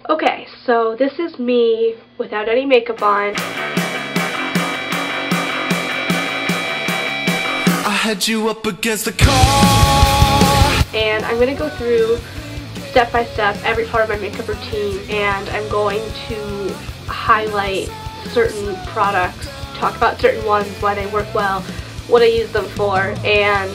Okay, so this is me without any makeup on. I had you up against the car. And I'm going to go through step by step every part of my makeup routine, and I'm going to highlight certain products, talk about certain ones, why they work well, what I use them for, and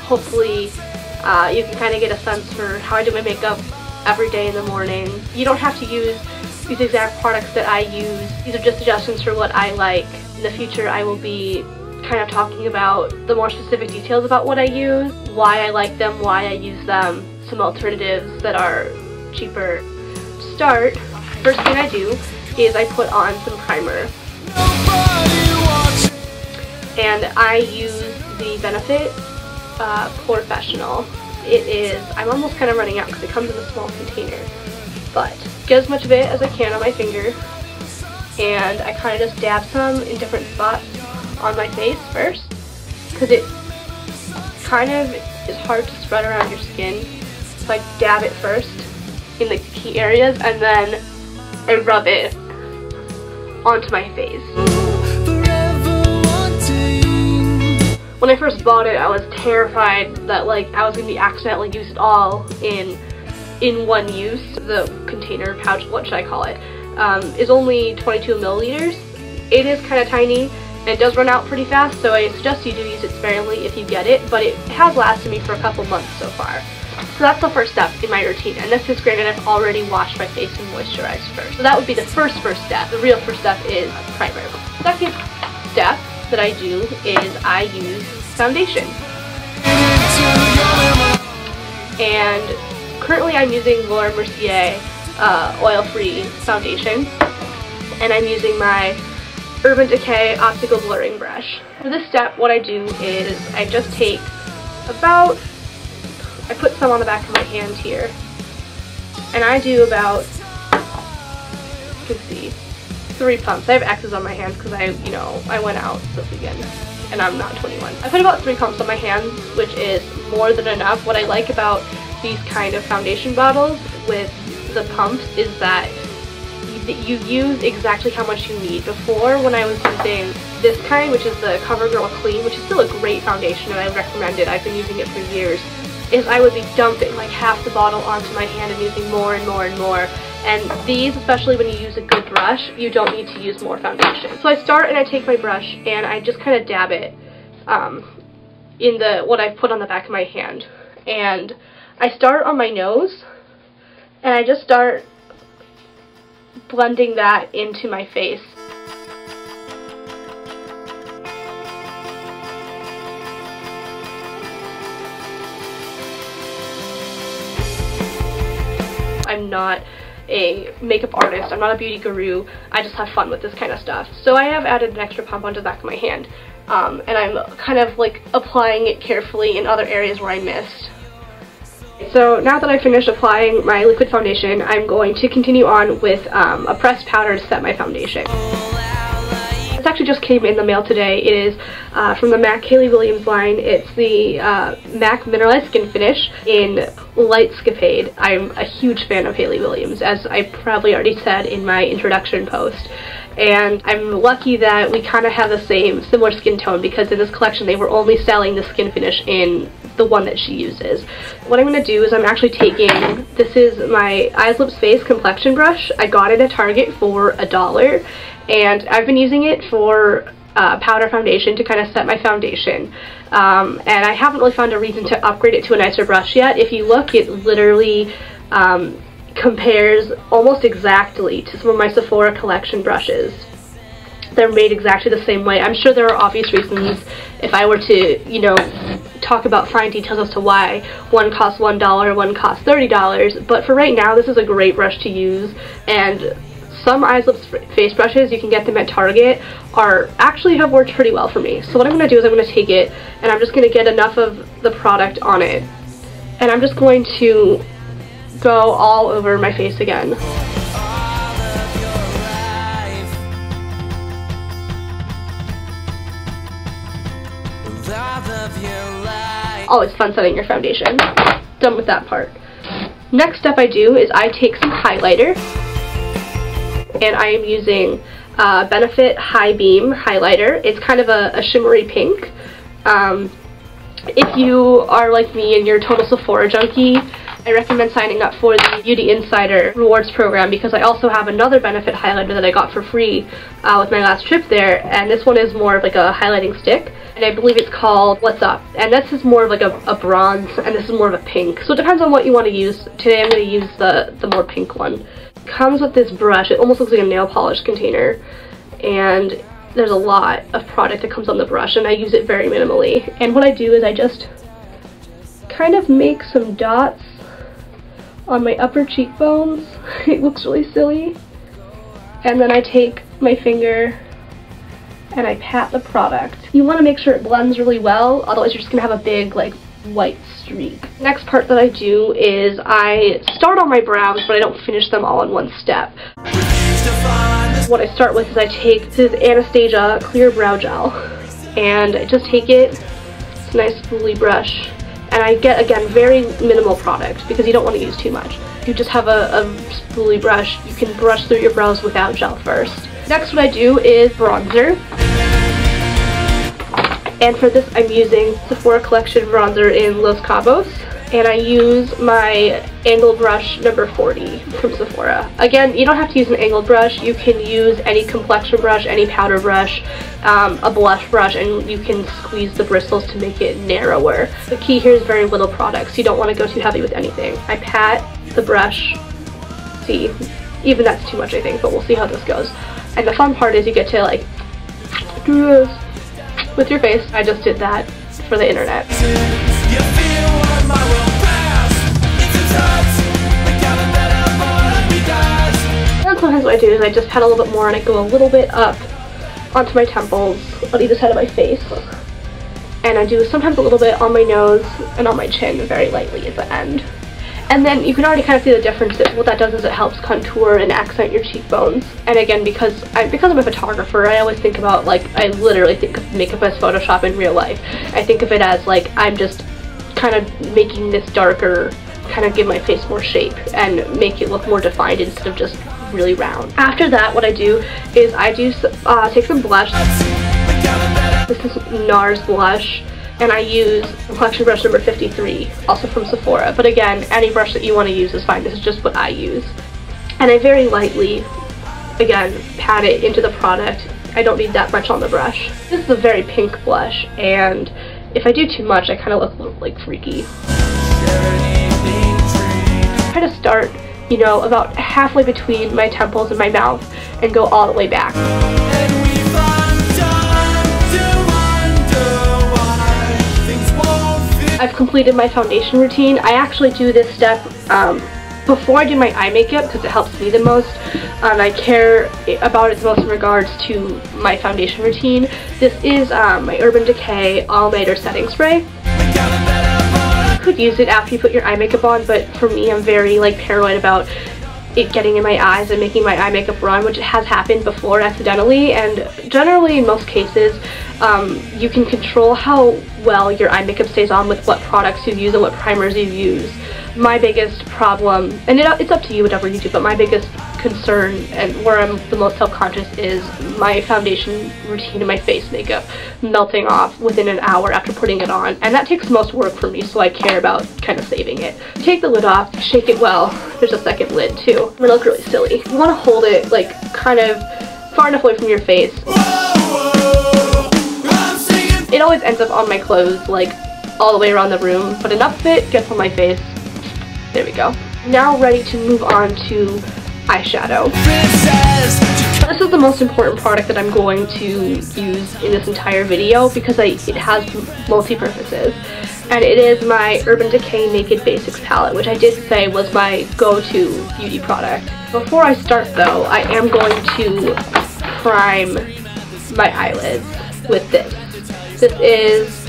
hopefully you can kind of get a sense for how I do my makeup every day in the morning. You don't have to use these exact products that I use. These are just suggestions for what I like. In the future I will be kind of talking about the more specific details about what I use, why I like them, why I use them, some alternatives that are cheaper. To start, first thing I do is I put on some primer. And I use the Benefit Professional. It is, I'm almost kind of running out because it comes in a small container, but get as much of it as I can on my finger, and I kind of just dab some in different spots on my face first, because it kind of is hard to spread around your skin, so I dab it first in the key areas, and then I rub it onto my face. When I first bought it, I was terrified that I was going to be accidentally use it all in one use. The container, pouch, what should I call it, is only 22 milliliters. It is kind of tiny, and it does run out pretty fast, so I suggest you do use it sparingly if you get it, but it has lasted me for a couple months so far. So that's the first step in my routine, and this is granted I've already washed my face and moisturized first. So that would be the first step. The real first step is primer. Second step that I do is I use foundation. And currently I'm using Laura Mercier oil-free foundation, and I'm using my Urban Decay optical blurring brush. For this step, what I do is I just take I put some on the back of my hand here, and I do about, you can see, 3 pumps. I have X's on my hands because I went out this weekend and I'm not 21. I put about 3 pumps on my hands, which is more than enough. What I like about these kind of foundation bottles with the pumps is that you use exactly how much you need. Before, when I was using this kind, which is the CoverGirl Clean, which is still a great foundation and I recommend it, I've been using it for years, is I would be dumping like half the bottle onto my hand and using more and more and more. And these, especially when you use a good brush, you don't need to use more foundation. So I start and I take my brush and I just kind of dab it in what I've put on the back of my hand. And I start on my nose and I just start blending that into my face. I'm not a makeup artist, I'm not a beauty guru, I just have fun with this kind of stuff. So I have added an extra pump onto the back of my hand, and I'm kind of applying it carefully in other areas where I missed. So now that I've finished applying my liquid foundation, I'm going to continue on with a pressed powder to set my foundation. This actually just came in the mail today. It is from the MAC Hayley Williams line. It's the MAC Mineralize Skinfinish in Lightscapade. I'm a huge fan of Hayley Williams, as I probably already said in my introduction post. And I'm lucky that we kind of have the similar skin tone, because in this collection they were only selling the Skinfinish in the one that she uses. What I'm going to do is I'm actually taking, this is my Eyes, Lips, Face complexion brush. I got it at Target for $1, and I've been using it for powder foundation to kind of set my foundation. And I haven't really found a reason to upgrade it to a nicer brush yet. If you look, it literally compares almost exactly to some of my Sephora collection brushes. They're made exactly the same way. I'm sure there are obvious reasons if I were to, talk about fine details as to why one costs $1, one costs $30, but for right now this is a great brush to use. And some Eyes, Lips, Face brushes, you can get them at Target, actually have worked pretty well for me. So what I'm going to do is I'm going to take it and I'm just going to get enough of the product on it, and I'm just going to go all over my face again. Always fun setting your foundation. Done with that part. Next step I do is I take some highlighter, and I am using Benefit High Beam highlighter. It's kind of a shimmery pink. If you are like me and you're a total Sephora junkie, I recommend signing up for the Beauty Insider Rewards program, because I also have another Benefit highlighter that I got for free with my last trip there, and this one is more of like a highlighting stick, and I believe it's called What's Up, and this is more of like a bronze, and this is more of a pink, so it depends on what you want to use. Today I'm going to use the more pink one. It comes with this brush. It almost looks like a nail polish container, and there's a lot of product that comes on the brush, and I use it very minimally. And what I do is I just kind of make some dots on my upper cheekbones. It looks really silly. And then I take my finger and I pat the product. You want to make sure it blends really well, otherwise you're just going to have a big like white streak. Next part that I do is I start on my brows, but I don't finish them all in one step. What I start with is I take this Anastasia clear brow gel, and I just take it, it's a nice spoolie brush, and I get, again, very minimal product because you don't want to use too much. If you just have a spoolie brush, you can brush through your brows without gel first. Next, what I do is bronzer, and for this I'm using Sephora Collection bronzer in Los Cabos, and I use my angled brush number 40 from Sephora. Again, you don't have to use an angled brush. You can use any complexion brush, any powder brush, a blush brush, and you can squeeze the bristles to make it narrower. The key here is very little product, so you don't want to go too heavy with anything. I pat the brush. See, even that's too much I think, but we'll see how this goes. And the fun part is you get to like do this with your face. I just did that for the internet. And sometimes what I do is I just pat a little bit more and I go a little bit up onto my temples on either side of my face. And I do sometimes a little bit on my nose and on my chin very lightly at the end. And then you can already kind of see the difference. What that does is it helps contour and accent your cheekbones. And again, because I'm a photographer, I always think about, like, I literally think of makeup as Photoshop in real life. I think of it as, like, I'm just kind of making this darker, kind of give my face more shape and make it look more defined instead of just really round. After that, what I do is I do take some blush. This is NARS blush. And I use complexion brush number 53, also from Sephora. But again, any brush that you want to use is fine. This is just what I use. And I very lightly, again, pat it into the product. I don't need that much on the brush. This is a very pink blush, and if I do too much, I kind of look like freaky. Try to start, you know, about halfway between my temples and my mouth and go all the way back. I've completed my foundation routine. I actually do this step before I do my eye makeup because it helps me the most, and I care about it the most in regards to my foundation routine. This is my Urban Decay All-Nighter Setting Spray. You could use it after you put your eye makeup on, but for me, I'm very paranoid about it getting in my eyes and making my eye makeup run, which has happened before accidentally, and generally in most cases you can control how well your eye makeup stays on with what products you use and what primers you use. My biggest problem, and it's up to you whatever you do, but my biggest concern and where I'm the most self-conscious is my foundation routine and my face makeup melting off within an hour after putting it on, and that takes most work for me, so I care about kind of saving it. Take the lid off, shake it well. There's a second lid too. I'm gonna look really silly. You want to hold it kind of far enough away from your face. It always ends up on my clothes all the way around the room, but enough of it gets on my face. There we go. Now ready to move on to eyeshadow. This is the most important product that I'm going to use in this entire video because it has multi-purposes. And it is my Urban Decay Naked Basics palette, which I did say was my go-to beauty product. Before I start though, I am going to prime my eyelids with this. This is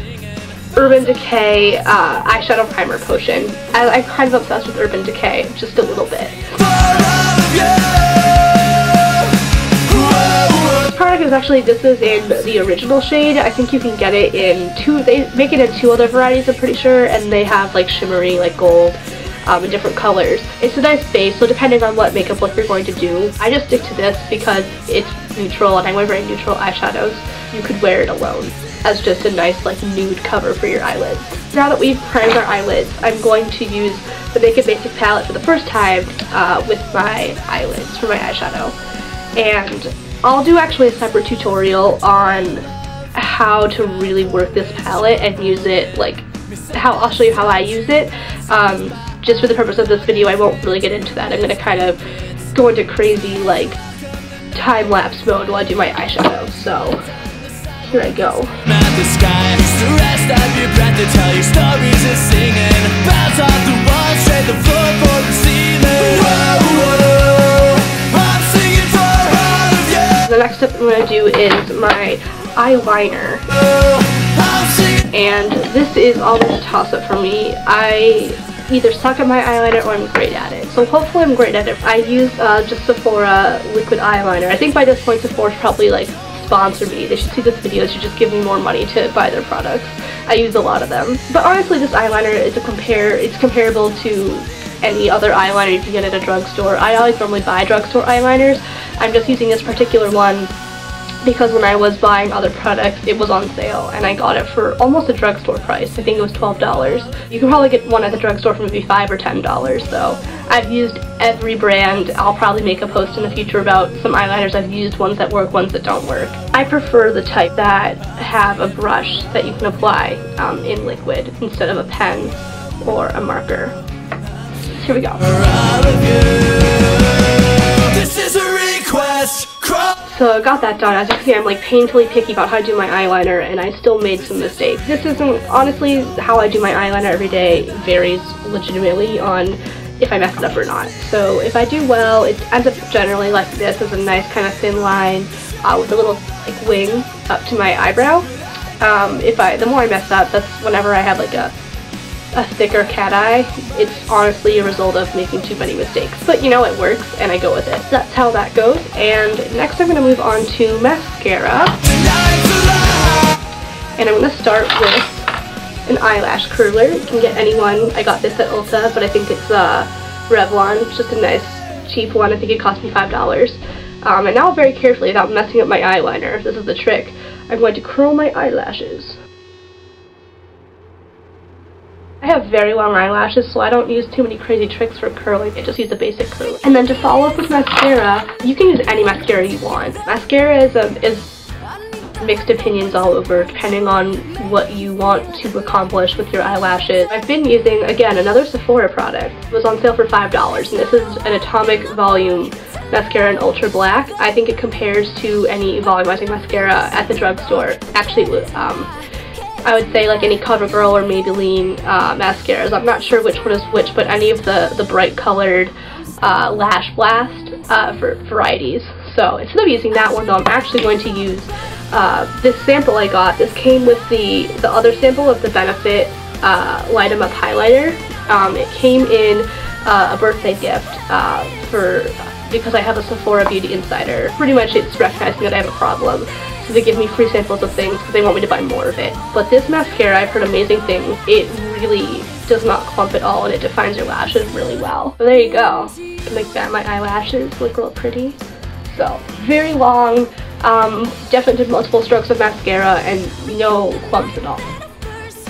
Urban Decay eyeshadow primer potion. I'm kind of obsessed with Urban Decay, just a little bit. This product is actually, this is in the original shade. I think you can get it in they make it in 2 other varieties I'm pretty sure, and they have shimmery gold in different colors. It's a nice base, so depending on what makeup look you're going to do, I just stick to this because it's neutral and I wear very neutral eyeshadows. You could wear it alone as just a nice like nude cover for your eyelids. Now that we've primed our eyelids, I'm going to use the Makeup Basics palette for the first time with my eyelids for my eyeshadow. And I'll do actually a separate tutorial on how to really work this palette and use it, like I'll show you how I use it. Just for the purpose of this video, I won't really get into that. I'm going to kind of go into crazy like time-lapse mode while I do my eyeshadow. So here I go. The sky, the rest of your breath to tell your stories and singing. Bounce off the walls, straight the floor for the ceiling. Whoa, whoa, I'm singing for all of you. The next step I'm going to do is my eyeliner. And this is always a toss-up for me. I either suck at my eyeliner or I'm great at it. So hopefully I'm great at it. I use just Sephora liquid eyeliner. I think by this point Sephora's probably like sponsor me. They should see this video. They should just give me more money to buy their products. I use a lot of them. But honestly, this eyeliner is it's comparable to any other eyeliner you can get at a drugstore. I always normally buy drugstore eyeliners. I'm just using this particular one because when I was buying other products, it was on sale, and I got it for almost a drugstore price. I think it was $12. You can probably get one at the drugstore for maybe $5 or $10, so I've used every brand. I'll probably make a post in the future about some eyeliners I've used, ones that work, ones that don't work. I prefer the type that have a brush that you can apply in liquid instead of a pen or a marker. Here we go. This is a request. So I got that done. As you can see, I'm like painfully picky about how to do my eyeliner, and I still made some mistakes. This isn't, honestly, how I do my eyeliner every day varies legitimately on if I mess it up or not. So if I do well, it ends up generally like this, as a nice kind of thin line with a little like wing up to my eyebrow. The more I mess up, that's whenever I have like a thicker cat eye. It's honestly a result of making too many mistakes. But you know, it works and I go with it. That's how that goes. And next I'm going to move on to mascara. And I'm going to start with an eyelash curler. You can get any one. I got this at Ulta, but I think it's Revlon. It's just a nice cheap one. I think it cost me $5. And now very carefully, without messing up my eyeliner, this is the trick, I'm going to curl my eyelashes. I have very long eyelashes, so I don't use too many crazy tricks for curling. I just use a basic curler. And then to follow up with mascara, you can use any mascara you want. Mascara is mixed opinions all over, depending on what you want to accomplish with your eyelashes. I've been using, again, another Sephora product. It was on sale for $5, and this is an Atomic Volume mascara in Ultra Black. I think it compares to any volumizing mascara at the drugstore. Actually, I would say like any CoverGirl or Maybelline mascaras. I'm not sure which one is which, but any of the bright colored Lash Blast for varieties. So instead of using that one though, I'm actually going to use this sample I got. This came with the other sample of the Benefit Light 'em Up highlighter. It came in a birthday gift because I have a Sephora Beauty Insider. Pretty much it's recognizing that I have a problem. So they give me free samples of things because they want me to buy more of it. But this mascara, I've heard amazing things. It really does not clump at all, and it defines your lashes really well. So there you go. Make that my eyelashes look real pretty. So very long, definitely did multiple strokes of mascara and no clumps at all.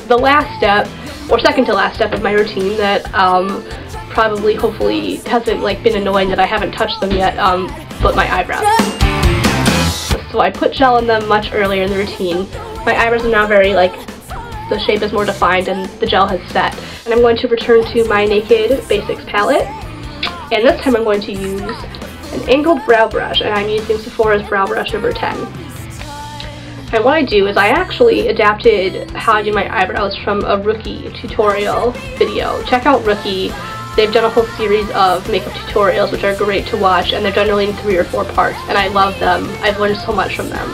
The last step, or second to last step of my routine that probably hopefully hasn't like been annoying that I haven't touched them yet, but my eyebrows. So I put gel in them much earlier in the routine. My eyebrows are now very like, the shape is more defined and the gel has set. And I'm going to return to my Naked Basics palette. And this time I'm going to use an angled brow brush, and I'm using Sephora's brow brush number 10. And what I do is I actually adapted how I do my eyebrows from a Rookie tutorial video. Check out Rookie. They've done a whole series of makeup tutorials which are great to watch, and they're generally in 3 or 4 parts, and I love them. I've learned so much from them.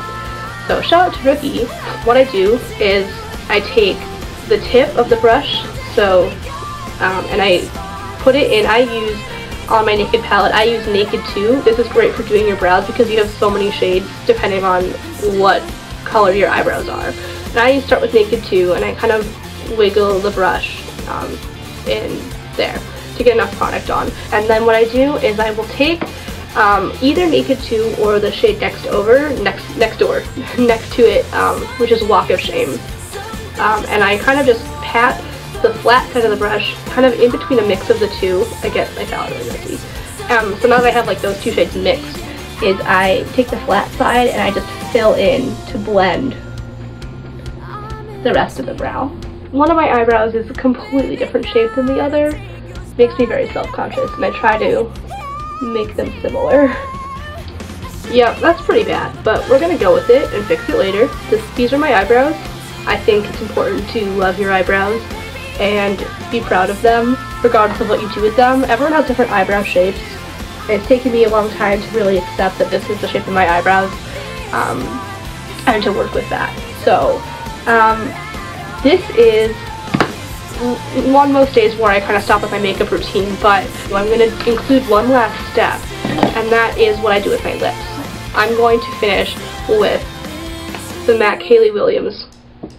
So shout out to Rookie. What I do is I take the tip of the brush, and I put it in. I use, on my Naked palette, I use Naked 2. This is great for doing your brows because you have so many shades depending on what color your eyebrows are. And I start with Naked 2, and I kind of wiggle the brush in there. to get enough product on. And then what I do is I will take either Naked 2 or the shade next to it, which is Walk of Shame. And I kind of just pat the flat side of the brush kind of in between a mix of the two. Again, I found it really messy. So now that I have like those two shades mixed, is I take the flat side and I just fill in to blend the rest of the brow. One of my eyebrows is a completely different shape than the other. Makes me very self-conscious, and I try to make them similar. Yeah, that's pretty bad, but we're gonna go with it and fix it later. These are my eyebrows. I think it's important to love your eyebrows and be proud of them, regardless of what you do with them. Everyone has different eyebrow shapes. It's taken me a long time to really accept that this is the shape of my eyebrows, and to work with that. So, this is on most days where I kind of stop with my makeup routine, but I'm going to include one last step, and that is what I do with my lips. I'm going to finish with the MAC Hayley Williams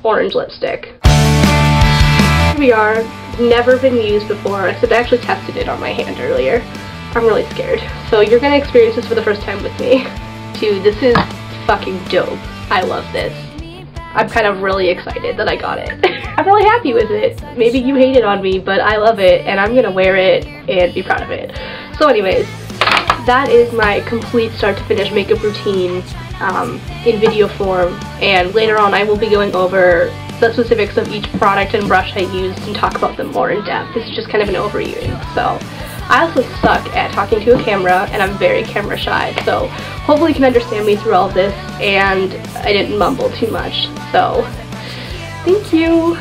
orange lipstick. Here we are, never been used before, except I actually tested it on my hand earlier. I'm really scared. So you're going to experience this for the first time with me. Dude, this is fucking dope. I love this. I'm kind of really excited that I got it. I'm really happy with it. Maybe you hate it on me, but I love it, and I'm gonna wear it and be proud of it. So anyways, that is my complete start to finish makeup routine in video form, and later on I will be going over the specifics of each product and brush I used and talk about them more in depth. This is just kind of an overview. So I also suck at talking to a camera, and I'm very camera shy, so hopefully you can understand me through all of this, and I didn't mumble too much. So, thank you!